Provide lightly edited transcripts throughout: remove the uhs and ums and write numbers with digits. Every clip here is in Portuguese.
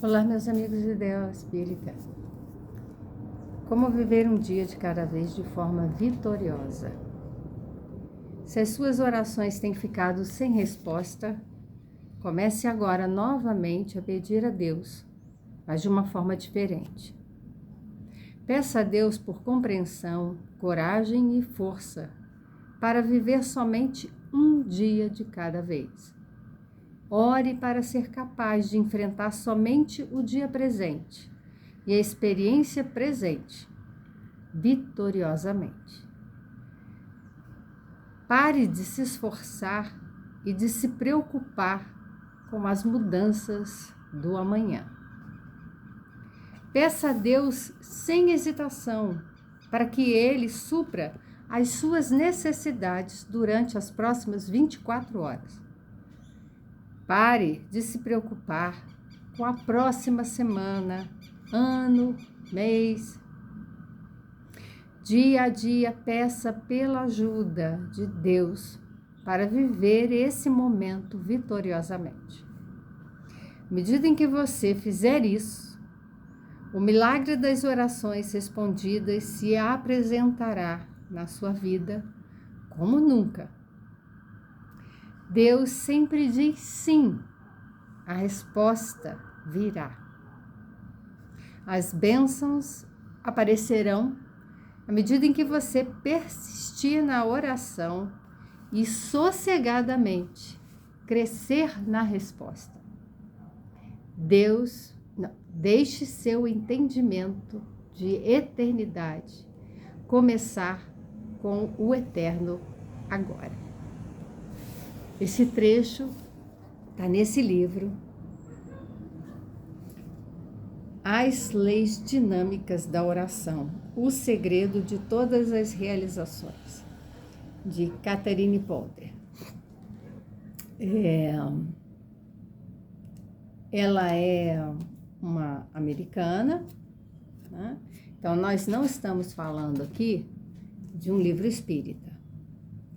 Olá, meus amigos de Ideal Espírita. Como viver um dia de cada vez de forma vitoriosa? Se as suas orações têm ficado sem resposta, comece agora novamente a pedir a Deus, mas de uma forma diferente. Peça a Deus por compreensão, coragem e força para viver somente um dia de cada vez. Ore para ser capaz de enfrentar somente o dia presente e a experiência presente, vitoriosamente. Pare de se esforçar e de se preocupar com as mudanças do amanhã. Peça a Deus sem hesitação para que Ele supra as suas necessidades durante as próximas 24 horas. Pare de se preocupar com a próxima semana, ano, mês. Dia a dia, peça pela ajuda de Deus para viver esse momento vitoriosamente. À medida em que você fizer isso, o milagre das orações respondidas se apresentará na sua vida como nunca. Deus sempre diz sim, a resposta virá. As bênçãos aparecerão à medida em que você persistir na oração e sossegadamente crescer na resposta. Deixe seu entendimento de eternidade começar com o eterno agora. Esse trecho está nesse livro, As Leis Dinâmicas da Oração, o segredo de todas as realizações, de Catherine Ponder. Ela é uma americana, né? Então nós não estamos falando aqui de um livro espírita,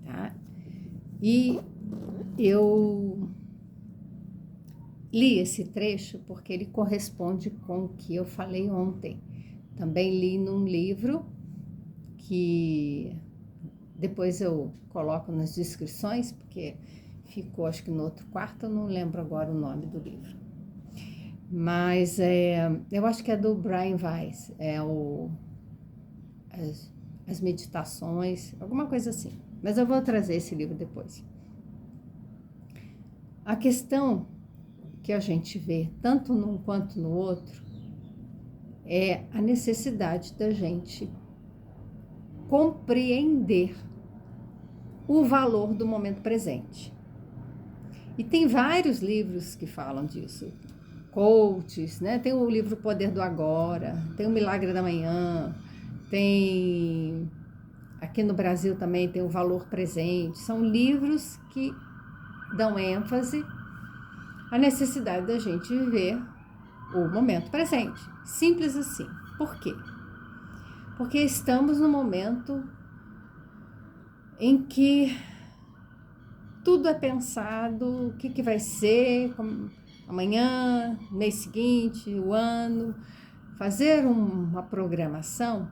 tá? E eu li esse trecho porque ele corresponde com o que eu falei ontem. Também li num livro que depois eu coloco nas descrições, porque ficou acho que no outro quarto, eu não lembro agora o nome do livro. Mas eu acho que é do Brian Weiss, as meditações, alguma coisa assim. Mas eu vou trazer esse livro depois. A questão que a gente vê, tanto num quanto no outro, é a necessidade da gente compreender o valor do momento presente. E tem vários livros que falam disso, coaches, né? Tem o livro Poder do Agora, tem o Milagre da Manhã, tem... Aqui no Brasil também tem o Valor Presente. São livros que dão ênfase à necessidade da gente viver o momento presente. Simples assim. Por quê? Porque estamos no momento em que tudo é pensado, o que vai ser amanhã, mês seguinte, o ano. Fazer uma programação,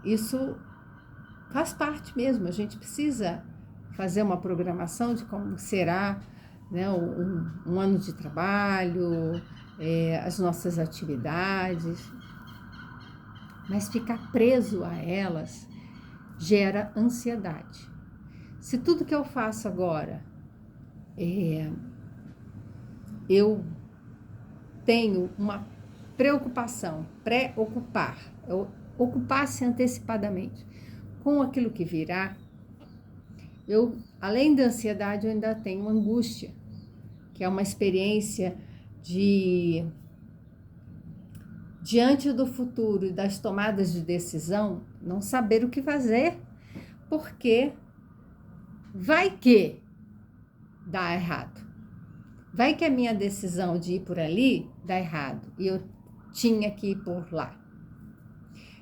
isso faz parte mesmo. A gente precisa fazer uma programação de como será, né, um ano de trabalho, as nossas atividades, mas ficar preso a elas gera ansiedade. Se tudo que eu faço agora, eu tenho uma preocupação, ocupar-se antecipadamente com aquilo que virá, eu, além da ansiedade, eu ainda tenho angústia, que é uma experiência de, diante do futuro e das tomadas de decisão, não saber o que fazer, porque vai que dá errado. Vai que a minha decisão de ir por ali dá errado e eu tinha que ir por lá.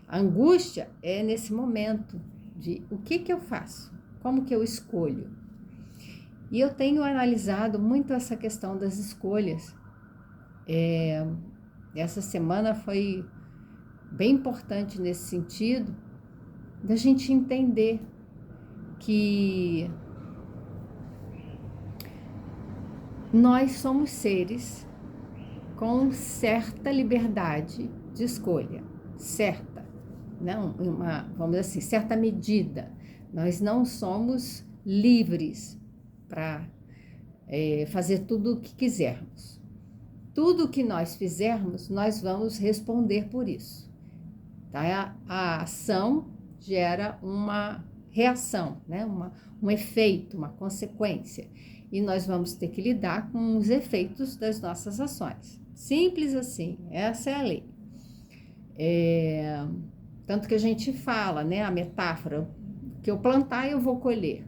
A angústia é nesse momento de o que eu faço? Como que eu escolho? E eu tenho analisado muito essa questão das escolhas Essa semana foi bem importante nesse sentido, da gente entender que nós somos seres com certa liberdade de escolha, certa, não vamos dizer assim, certa medida. Nós não somos livres para fazer tudo o que quisermos. Tudo o que nós fizermos, nós vamos responder por isso. Tá? A ação gera uma reação, né? Um efeito, uma consequência. E nós vamos ter que lidar com os efeitos das nossas ações. Simples assim, essa é a lei. Tanto que a gente fala, né? A metáfora, que eu plantar, eu vou colher.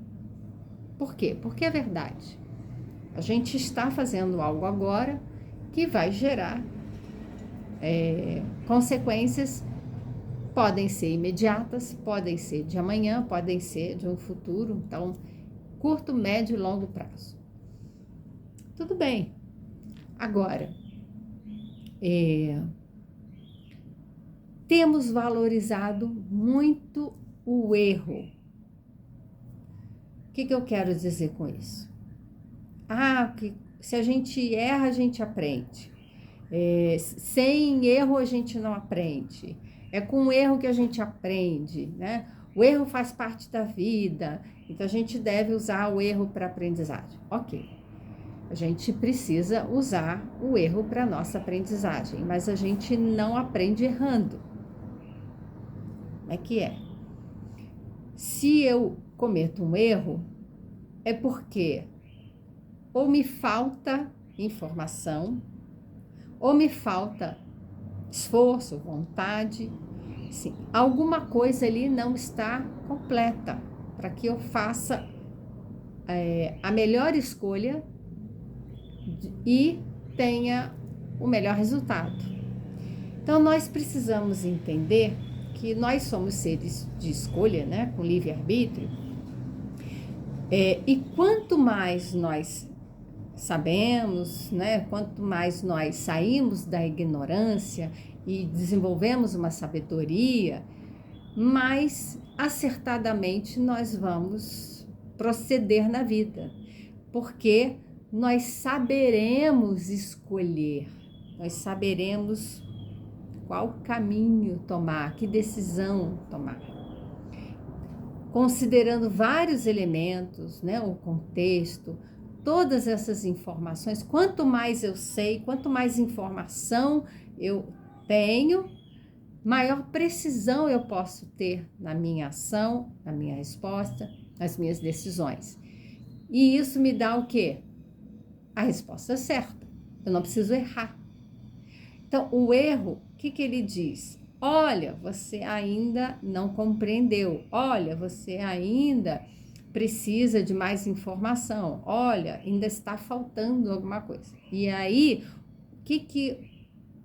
Por quê? Porque é verdade. A gente está fazendo algo agora que vai gerar consequências. Podem ser imediatas, podem ser de amanhã, podem ser de um futuro. Então, curto, médio e longo prazo. Tudo bem. Agora, temos valorizado muito o erro. O que eu quero dizer com isso? Que se a gente erra, a gente aprende. Sem erro, a gente não aprende. É com o erro que a gente aprende, né? O erro faz parte da vida, então a gente deve usar o erro para aprendizagem. Ok, a gente precisa usar o erro para nossa aprendizagem, mas a gente não aprende errando. Como é que é? Se eu cometo um erro, é porque ou me falta informação, ou me falta esforço, vontade, sim, alguma coisa ali não está completa para que eu faça a melhor escolha e tenha o melhor resultado. Então, nós precisamos entender que nós somos seres de escolha, né, com livre-arbítrio, e quanto mais nós sabemos, né, quanto mais nós saímos da ignorância e desenvolvemos uma sabedoria, mais acertadamente nós vamos proceder na vida, porque nós saberemos escolher, nós saberemos qual caminho tomar, que decisão tomar. Considerando vários elementos, né, o contexto, todas essas informações, quanto mais eu sei, quanto mais informação eu tenho, maior precisão eu posso ter na minha ação, na minha resposta, nas minhas decisões. E isso me dá o quê? A resposta certa. Eu não preciso errar. Então, o erro, o que ele diz? Olha, você ainda não compreendeu. Olha, você ainda precisa de mais informação. Olha, ainda está faltando alguma coisa. E aí, o que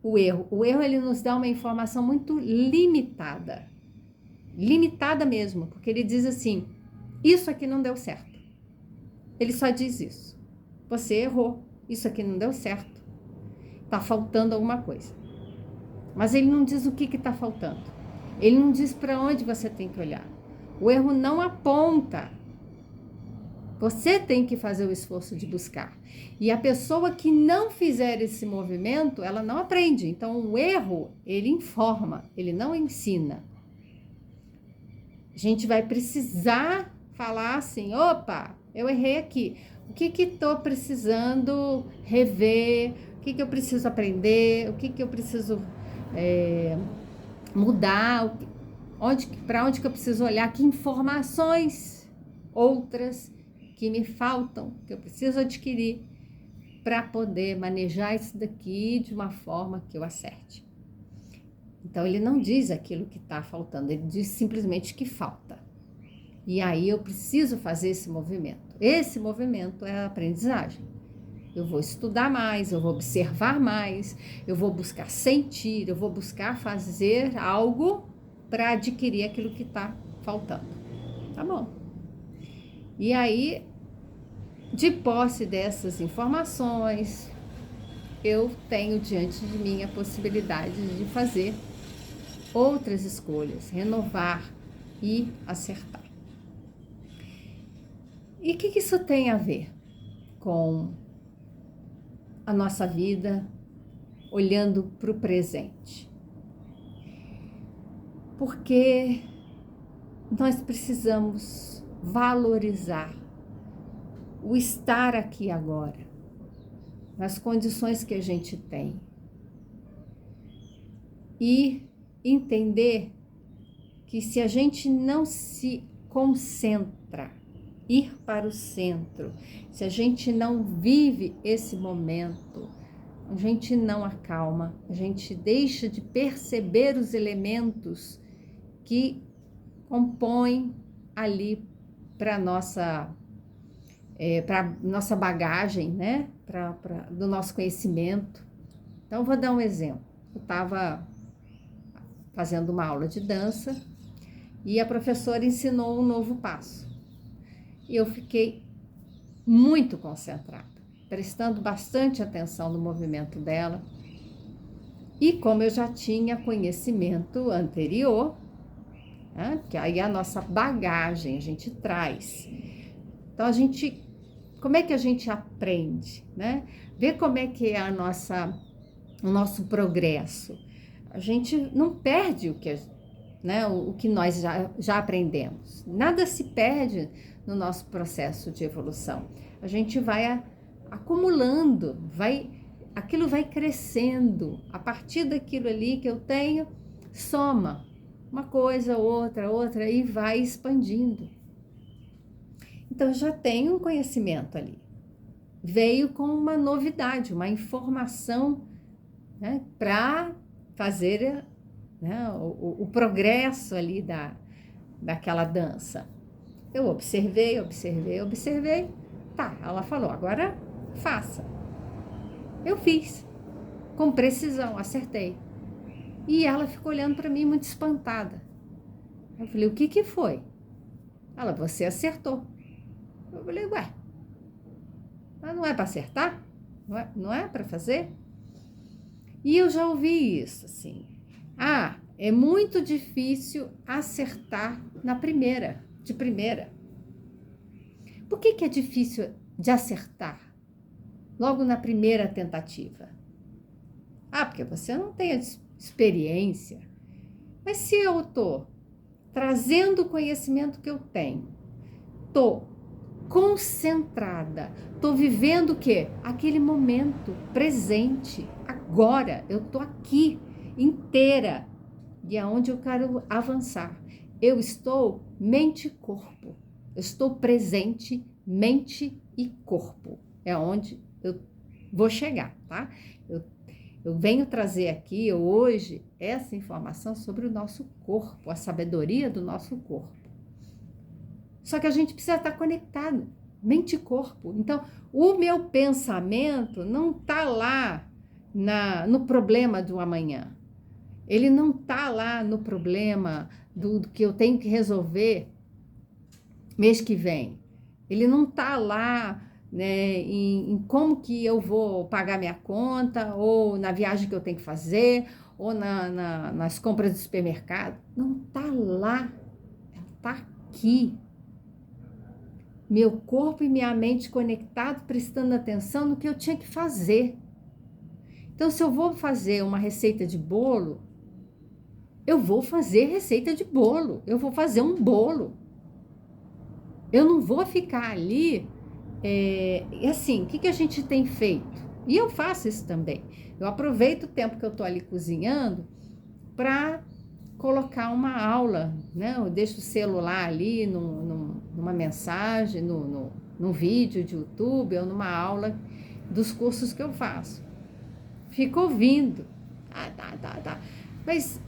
o erro? O erro, ele nos dá uma informação muito limitada. Limitada mesmo, porque ele diz assim, isso aqui não deu certo. Ele só diz isso. Você errou. Isso aqui não deu certo. Está faltando alguma coisa. Mas ele não diz o que está faltando. Ele não diz para onde você tem que olhar. O erro não aponta. Você tem que fazer o esforço de buscar. E a pessoa que não fizer esse movimento, ela não aprende. Então, o erro, ele informa, ele não ensina. A gente vai precisar falar assim, opa, eu errei aqui. O que estou precisando rever? O que eu preciso aprender? O que eu preciso mudar? Para onde que eu preciso olhar? Que informações outras que me faltam, que eu preciso adquirir para poder manejar isso daqui de uma forma que eu acerte. Então, ele não diz aquilo que está faltando, ele diz simplesmente que falta. E aí eu preciso fazer esse movimento. Esse movimento é a aprendizagem. Eu vou estudar mais, eu vou observar mais, eu vou buscar sentir, eu vou buscar fazer algo para adquirir aquilo que está faltando. Tá bom. E aí, de posse dessas informações, eu tenho diante de mim a possibilidade de fazer outras escolhas, renovar e acertar. E o que isso tem a ver com a nossa vida, olhando para o presente? Porque nós precisamos valorizar o estar aqui agora, nas condições que a gente tem, e entender que se a gente não se concentra, ir para o centro, se a gente não vive esse momento, a gente não acalma, a gente deixa de perceber os elementos que compõem ali para nossa bagagem, né? Do nosso conhecimento. Então, vou dar um exemplo. Eu estava fazendo uma aula de dança e a professora ensinou um novo passo. E eu fiquei muito concentrada, prestando bastante atenção no movimento dela. E como eu já tinha conhecimento anterior, né, que aí a nossa bagagem a gente traz. Então, como é que a gente aprende, né? Ver como é que é o nosso progresso. A gente não perde o que nós já aprendemos. Nada se perde no nosso processo de evolução. A gente vai acumulando, aquilo vai crescendo. A partir daquilo ali que eu tenho, soma uma coisa, outra, e vai expandindo. Então, eu já tenho um conhecimento ali. Veio com uma novidade, uma informação, né, para fazer, né, o progresso ali daquela dança. Eu observei. Tá, ela falou, agora faça. Eu fiz, com precisão, acertei. E ela ficou olhando para mim muito espantada. Eu falei, o que foi? Ela, você acertou. Eu falei, ué, mas não é para acertar? Não é para fazer? E eu já ouvi isso, assim. É muito difícil acertar de primeira. Por que é difícil de acertar logo na primeira tentativa? Porque você não tem experiência. Mas se eu estou trazendo o conhecimento que eu tenho, estou concentrada, estou vivendo o quê? Aquele momento presente, agora, eu estou aqui, inteira, e aonde eu quero avançar. Eu estou mente e corpo, eu estou presente, mente e corpo, é onde eu vou chegar, tá? Eu venho trazer aqui hoje essa informação sobre o nosso corpo, a sabedoria do nosso corpo. Só que a gente precisa estar conectado, mente e corpo. Então, o meu pensamento não está lá no problema do amanhã. Ele não está lá no problema do que eu tenho que resolver mês que vem. Ele não está lá, né, em como que eu vou pagar minha conta, ou na viagem que eu tenho que fazer, ou nas compras do supermercado. Não está lá, está aqui. Meu corpo e minha mente conectados, prestando atenção no que eu tinha que fazer. Então, se eu vou fazer uma receita de bolo, eu vou fazer receita de bolo. Eu vou fazer um bolo. Eu não vou ficar ali... assim, o que a gente tem feito? E eu faço isso também. Eu aproveito o tempo que eu estou ali cozinhando para colocar uma aula, né? Eu deixo o celular ali numa mensagem, num vídeo de YouTube ou numa aula dos cursos que eu faço. Fico ouvindo. Tá. Mas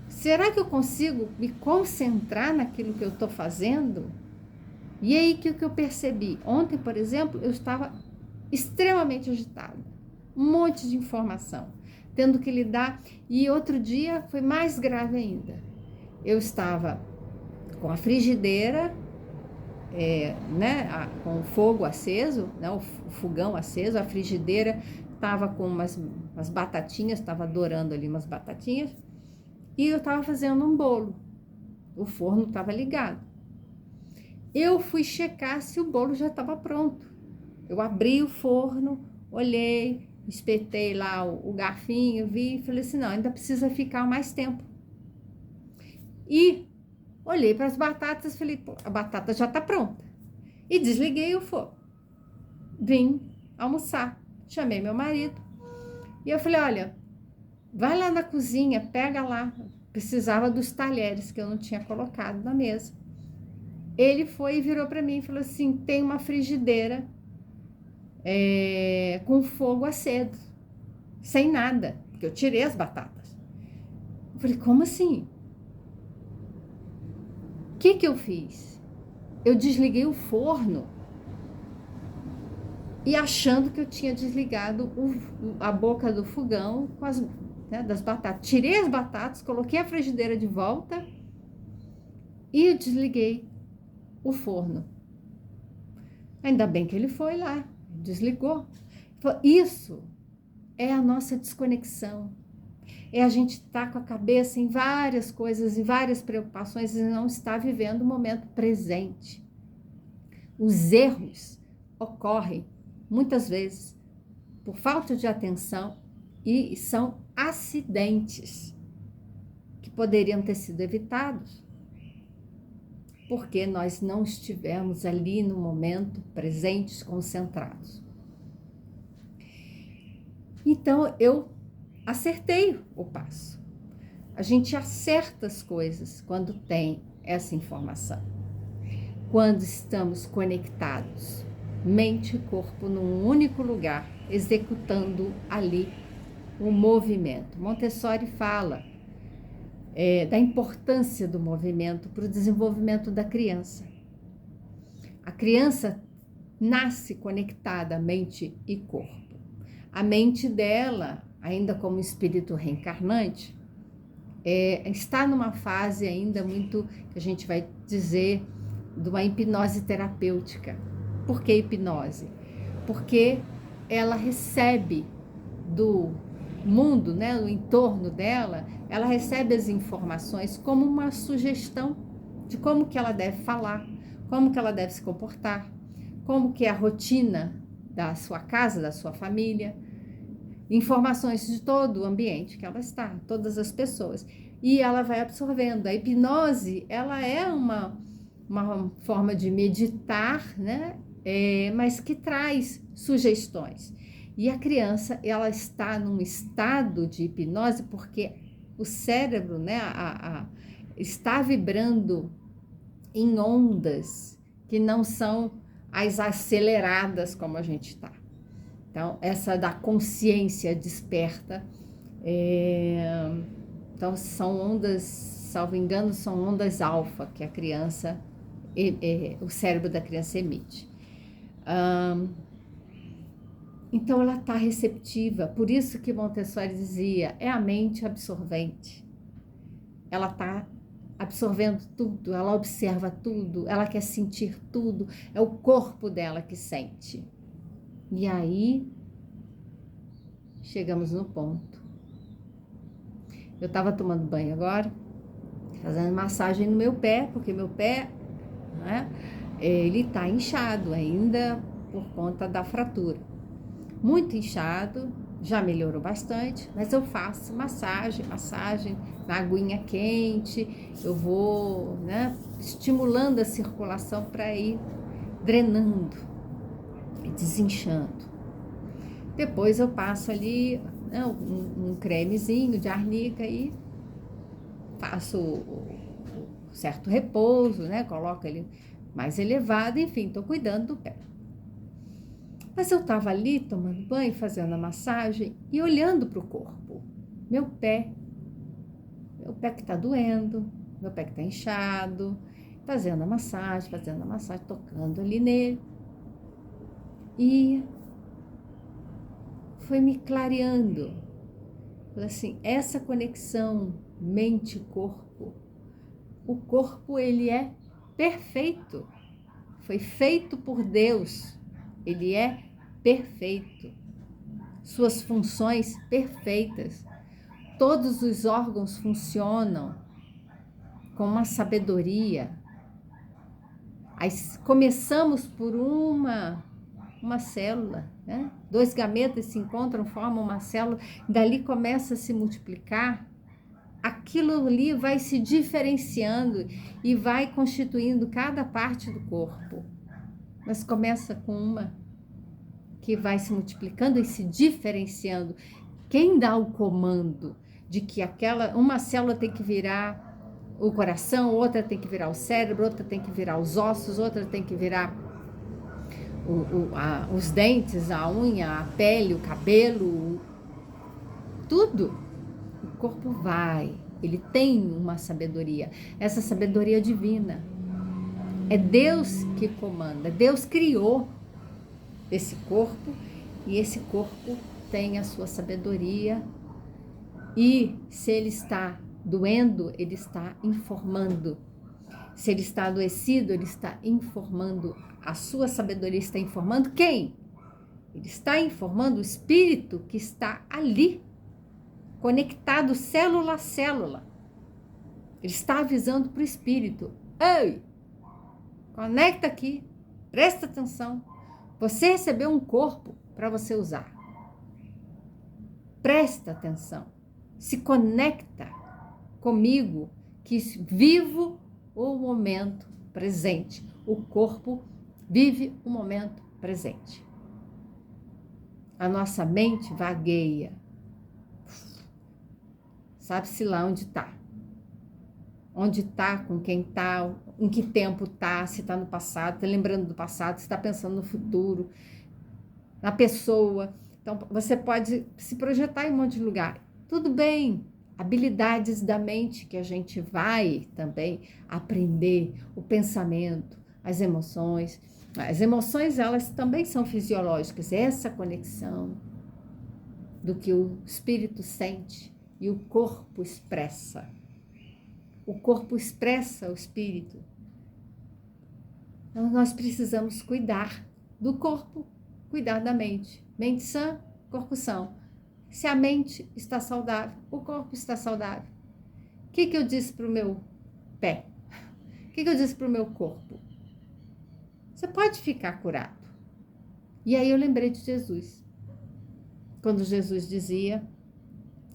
será que eu consigo me concentrar naquilo que eu estou fazendo? E aí, o que eu percebi? Ontem, por exemplo, eu estava extremamente agitada. Um monte de informação, tendo que lidar. E outro dia foi mais grave ainda. Eu estava com a frigideira né, com o fogo aceso, né, o fogão aceso, a frigideira estava com umas batatinhas, estava dourando ali umas batatinhas, e eu estava fazendo um bolo. O forno estava ligado. Eu fui checar se o bolo já estava pronto. Eu abri o forno, olhei, espetei lá o garfinho, vi e falei assim, não, ainda precisa ficar mais tempo. E olhei para as batatas, falei, pô, a batata já está pronta. E desliguei o fogo. Vim almoçar. Chamei meu marido. E eu falei, olha, vai lá na cozinha, pega lá. Precisava dos talheres que eu não tinha colocado na mesa. Ele foi e virou para mim e falou assim, tem uma frigideira com fogo aceso, sem nada, porque eu tirei as batatas. Eu falei, como assim? O que eu fiz? Eu desliguei o forno e achando que eu tinha desligado a boca do fogão com das batatas. Tirei as batatas, coloquei a frigideira de volta e eu desliguei o forno. Ainda bem que ele foi lá, desligou. Isso é a nossa desconexão. É a gente estar com a cabeça em várias coisas, em várias preocupações e não estar vivendo o momento presente. Os erros ocorrem muitas vezes por falta de atenção e são acidentes que poderiam ter sido evitados porque nós não estivemos ali no momento presentes, concentrados. Então eu acertei o passo. A gente acerta as coisas quando tem essa informação. Quando estamos conectados, mente e corpo num único lugar, executando ali um movimento. Montessori fala da importância do movimento para o desenvolvimento da criança. A criança nasce conectada, mente e corpo. A mente dela, ainda como espírito reencarnante, está numa fase ainda muito, que a gente vai dizer, de uma hipnose terapêutica. Por que hipnose? Porque ela recebe do mundo, né, no entorno dela, ela recebe as informações como uma sugestão de como que ela deve falar, como que ela deve se comportar, como que é a rotina da sua casa, da sua família, informações de todo o ambiente que ela está, todas as pessoas. E ela vai absorvendo. A hipnose, ela é uma forma de meditar, né? Mas que traz sugestões. E a criança, ela está num estado de hipnose porque o cérebro, né, está vibrando em ondas que não são as aceleradas como a gente está. Então, essa da consciência desperta, então são ondas, salvo engano, são ondas alfa que a criança, o cérebro da criança emite. Então ela está receptiva, por isso que Montessori dizia, é a mente absorvente. Ela está absorvendo tudo, ela observa tudo, ela quer sentir tudo, é o corpo dela que sente. E aí, chegamos no ponto. Eu estava tomando banho agora, fazendo massagem no meu pé, porque meu pé, né, ele está inchado ainda por conta da fratura. Muito inchado, já melhorou bastante, mas eu faço massagem na aguinha quente, eu vou, né, estimulando a circulação para ir drenando e desinchando. Depois eu passo ali, né, um cremezinho de arnica e faço certo repouso, né, coloco ele mais elevado, enfim, estou cuidando do pé. Mas eu estava ali tomando banho, fazendo a massagem e olhando para o corpo. Meu pé que está doendo, meu pé que está inchado, fazendo a massagem, tocando ali nele. E foi me clareando. Falei assim, essa conexão mente-corpo, o corpo ele é perfeito. foi feito por Deus, ele é perfeito, suas funções perfeitas, todos os órgãos funcionam com uma sabedoria. Aí começamos por uma célula, né? 2 gametas se encontram, formam uma célula, dali começa a se multiplicar, aquilo ali vai se diferenciando e vai constituindo cada parte do corpo. Mas começa com uma que vai se multiplicando e se diferenciando. Quem dá o comando de que uma célula tem que virar o coração, outra tem que virar o cérebro, outra tem que virar os ossos, outra tem que virar os dentes, a unha, a pele, o cabelo, tudo. O corpo vai, ele tem uma sabedoria, essa sabedoria divina. É Deus que comanda, Deus criou esse corpo e esse corpo tem a sua sabedoria. E se ele está doendo, ele está informando. Se ele está adoecido, ele está informando. A sua sabedoria está informando quem? Ele está informando o espírito que está ali, conectado célula a célula. Ele está avisando para o espírito: ei, conecta aqui, presta atenção. Você recebeu um corpo para você usar. Presta atenção. Se conecta comigo, que vivo o momento presente. O corpo vive o momento presente. A nossa mente vagueia. Sabe-se lá onde está. Onde está, com quem está, em que tempo está, se está no passado, está lembrando do passado, se está pensando no futuro, na pessoa. Então, você pode se projetar em um monte de lugar. Tudo bem, habilidades da mente que a gente vai também aprender, o pensamento, as emoções. As emoções, elas também são fisiológicas, essa conexão do que o espírito sente e o corpo expressa. O corpo expressa o espírito. Então, nós precisamos cuidar do corpo, cuidar da mente. Mente sã, corpo são. Se a mente está saudável, o corpo está saudável. O que eu disse para o meu pé? O que eu disse para o meu corpo? Você pode ficar curado. E aí eu lembrei de Jesus. Quando Jesus dizia,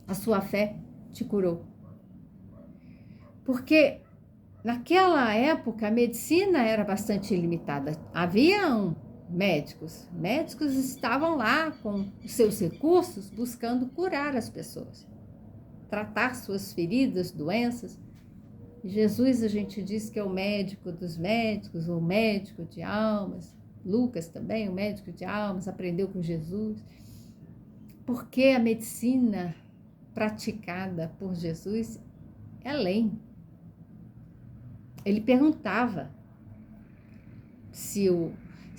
a sua fé te curou. Porque naquela época a medicina era bastante limitada. Haviam médicos estavam lá com os seus recursos buscando curar as pessoas, tratar suas feridas, doenças. Jesus, a gente diz que é o médico dos médicos, o médico de almas. Lucas também, o médico de almas, aprendeu com Jesus. Porque a medicina praticada por Jesus é além. Ele perguntava se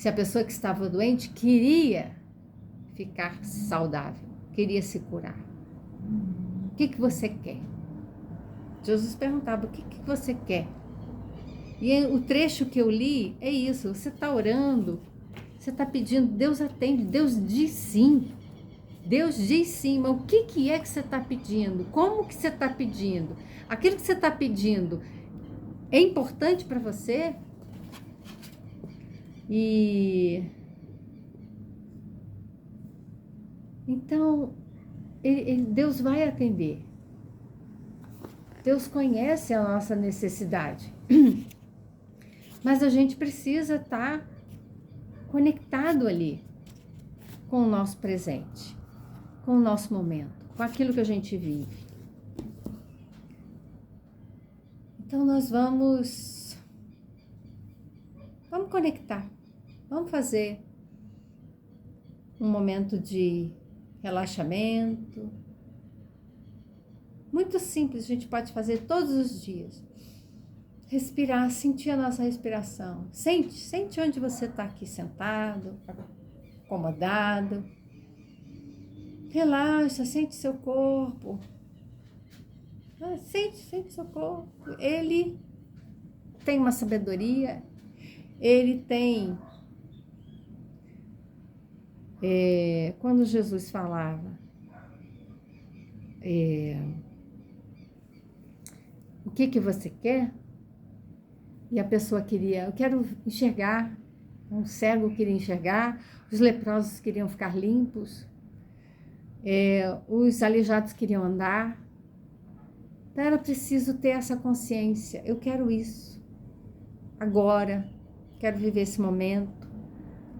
a pessoa que estava doente queria ficar saudável, queria se curar. O que você quer? Jesus perguntava, o que você quer? E o trecho que eu li é isso, você está orando, você está pedindo, Deus atende, Deus diz sim. Deus diz sim, mas o que é que você está pedindo? Como que você está pedindo? Aquilo que você está pedindo é importante para você? E então Deus vai atender. Deus conhece a nossa necessidade, mas a gente precisa estar conectado ali com o nosso presente, com o nosso momento, com aquilo que a gente vive. Então nós vamos conectar, vamos fazer um momento de relaxamento, muito simples, a gente pode fazer todos os dias. Respirar, sentir a nossa respiração. Sente onde você está aqui sentado, acomodado. Relaxa, sente seu corpo. Sente seu corpo. Ele tem uma sabedoria. ele tem, quando Jesus falava, o que você quer? E a pessoa queria, eu quero enxergar, um cego queria enxergar, os leprosos queriam ficar limpos, os aleijados queriam andar. Então era preciso ter essa consciência, eu quero isso, agora, quero viver esse momento.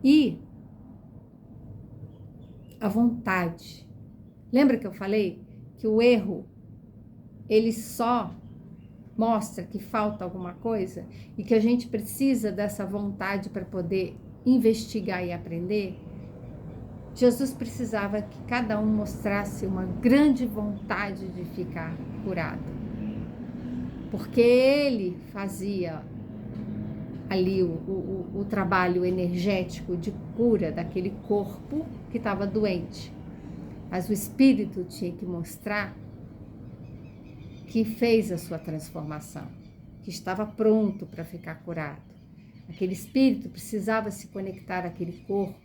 E a vontade. Lembra que eu falei que o erro, ele só mostra que falta alguma coisa e que a gente precisa dessa vontade para poder investigar e aprender? Jesus precisava que cada um mostrasse uma grande vontade de ficar curado, porque ele fazia ali o trabalho energético de cura daquele corpo que estava doente, mas o espírito tinha que mostrar que fez a sua transformação, que estava pronto para ficar curado. Aquele espírito precisava se conectar àquele corpo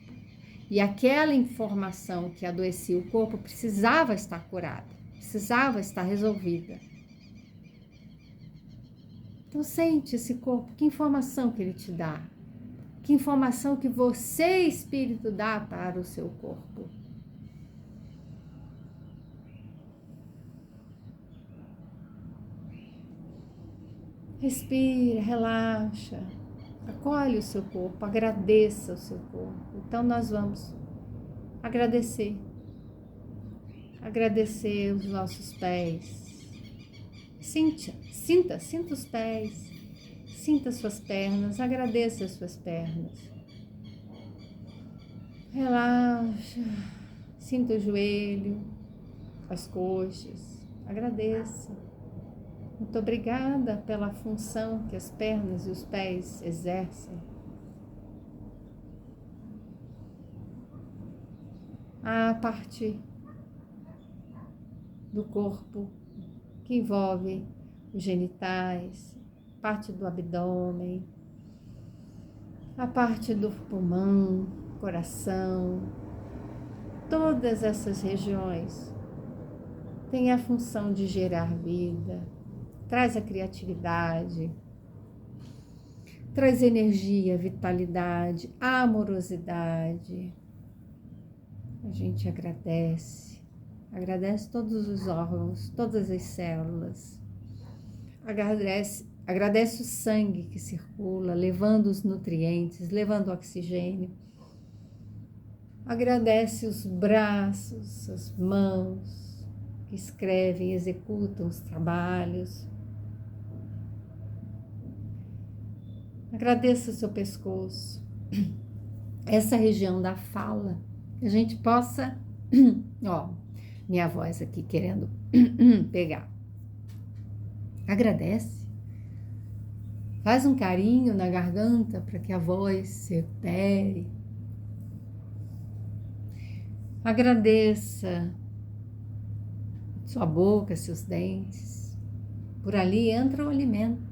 e aquela informação que adoecia o corpo precisava estar curada, precisava estar resolvida. Então sente esse corpo, que informação que ele te dá? Que informação que você, espírito, dá para o seu corpo? Respira, relaxa, acolhe o seu corpo, agradeça o seu corpo. Então nós vamos agradecer os nossos pés. Sinta os pés, sinta as suas pernas, agradeça as suas pernas. Relaxa, sinta o joelho, as coxas, agradeça. Muito obrigada pela função que as pernas e os pés exercem. A parte do corpo que envolve os genitais, parte do abdômen, a parte do pulmão, coração, todas essas regiões têm a função de gerar vida. Traz a criatividade, traz energia, vitalidade, amorosidade. A gente agradece todos os órgãos, todas as células. Agradece o sangue que circula, levando os nutrientes, levando o oxigênio. Agradece os braços, as mãos que escrevem, executam os trabalhos. Agradeça o seu pescoço, essa região da fala, que a gente possa, minha voz aqui querendo pegar. Agradece, faz um carinho na garganta para que a voz se recupere. Agradeça sua boca, seus dentes, por ali entra o alimento.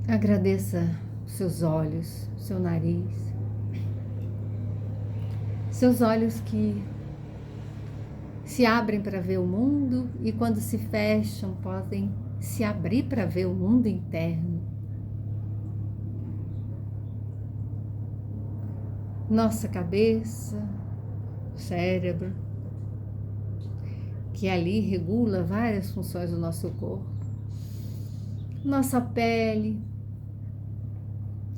Agradeça seus olhos, seu nariz, seus olhos que se abrem para ver o mundo e quando se fecham podem se abrir para ver o mundo interno. Nossa cabeça, cérebro, que ali regula várias funções do nosso corpo. Nossa pele.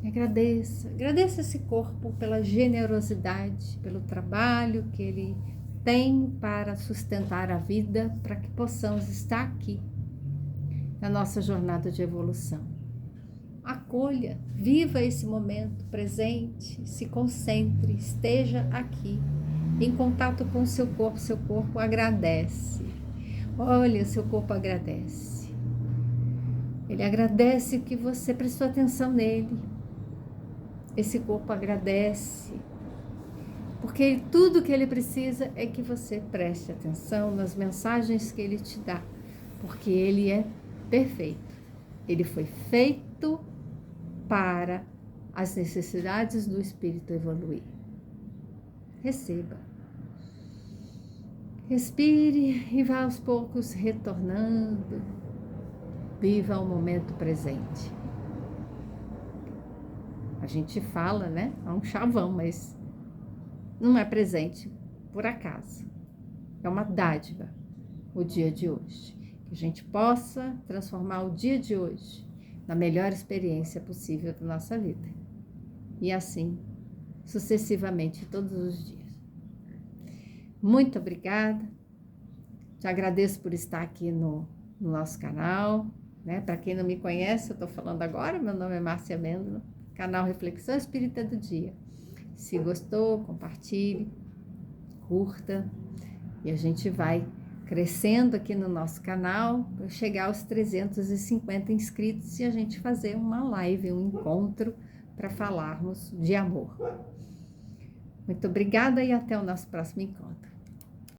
Agradeça esse corpo pela generosidade, pelo trabalho que ele tem para sustentar a vida, para que possamos estar aqui na nossa jornada de evolução. Acolha, viva esse momento presente, se concentre, esteja aqui, em contato com o seu corpo agradece. Olha, seu corpo agradece. Ele agradece que você prestou atenção nele. Esse corpo agradece, porque tudo que ele precisa é que você preste atenção nas mensagens que ele te dá, porque ele é perfeito. Ele foi feito para as necessidades do espírito evoluir. Receba. Respire e vá aos poucos retornando. Viva o momento presente. A gente fala, né? É um chavão, mas não é presente por acaso. É uma dádiva o dia de hoje. Que a gente possa transformar o dia de hoje na melhor experiência possível da nossa vida. E assim, sucessivamente, todos os dias. Muito obrigada. Te agradeço por estar aqui no nosso canal. Né? Para quem não me conhece, eu estou falando agora, meu nome é Márcia Amêndola, canal Reflexão Espírita do Dia. Se gostou, compartilhe, curta, e a gente vai crescendo aqui no nosso canal para chegar aos 350 inscritos e a gente fazer uma live, um encontro para falarmos de amor. Muito obrigada e até o nosso próximo encontro.